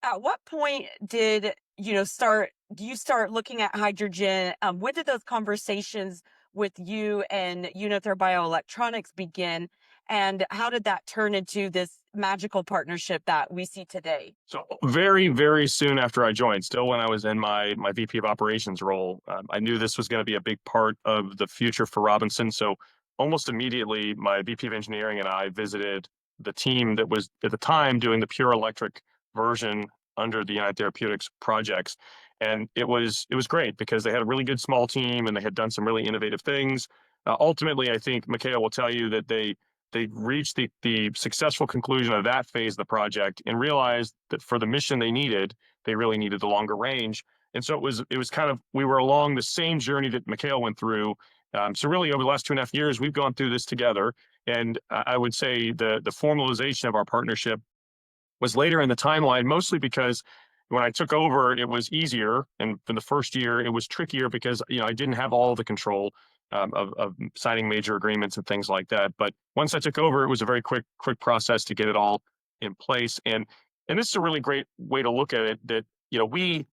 At what point did do you start looking at hydrogen? When did those conversations with you and Unither Bioelectronics begin? And how did that turn into this magical partnership that we see today? So very, very soon after I joined, still when I was in my VP of operations role, I knew this was going to be a big part of the future for Robinson. So almost immediately, my VP of engineering and I visited the team that was at the time doing the pure electric version under the United Therapeutics projects, and it was great because they had a really good small team and they had done some really innovative things. Ultimately, I think Mikhail will tell you that they reached the successful conclusion of that phase of the project and realized that for the mission they really needed the longer range. And so it was kind of, we were along the same journey that Mikhail went through. So really over the last 2.5 years, we've gone through this together. And I would say the formalization of our partnership was later in the timeline, mostly because when I took over, it was easier, and for the first year, it was trickier because I didn't have all the control of signing major agreements and things like that. But once I took over, it was a very quick process to get it all in place. And this is a really great way to look at it. That we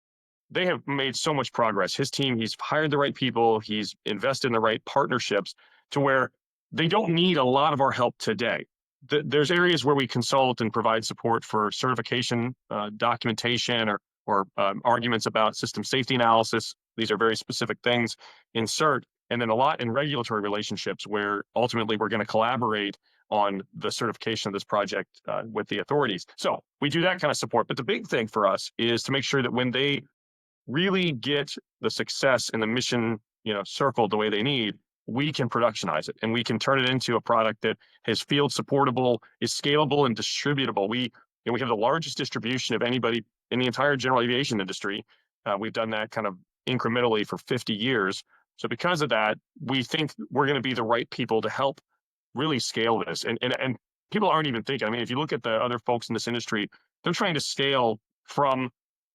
they have made so much progress. His team, he's hired the right people, he's invested in the right partnerships to where they don't need a lot of our help today. There's areas where we consult and provide support for certification, documentation, or arguments about system safety analysis. These are very specific things in CERT, and then a lot in regulatory relationships where ultimately we're going to collaborate on the certification of this project with the authorities. So we do that kind of support. But the big thing for us is to make sure that when they really get the success and the mission, circled the way they need, we can productionize it and we can turn it into a product that is field supportable, is scalable and distributable. We have the largest distribution of anybody in the entire general aviation industry. We've done that kind of incrementally for 50 years. So because of that, we think we're going to be the right people to help really scale this. And people aren't even thinking. I mean, if you look at the other folks in this industry, they're trying to scale from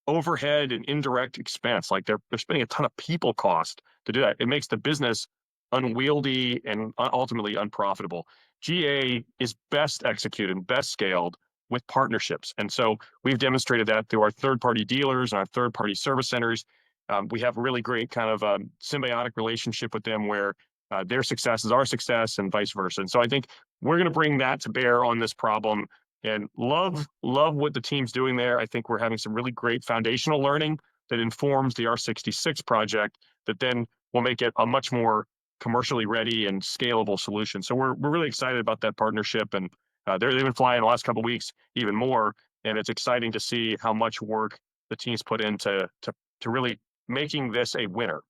overhead and indirect expense. Like they're spending a ton of people cost to do that. It makes the business unwieldy and ultimately unprofitable. GA is best executed, best scaled with partnerships. And so we've demonstrated that through our third-party dealers and our third-party service centers. We have a really great kind of symbiotic relationship with them where their success is our success and vice versa. And so I think we're going to bring that to bear on this problem and love what the team's doing there. I think we're having some really great foundational learning that informs the R66 project that then will make it a much more commercially ready and scalable solution. So we're really excited about that partnership, and they've been flying the last couple of weeks even more, and it's exciting to see how much work the team's put into to really making this a winner.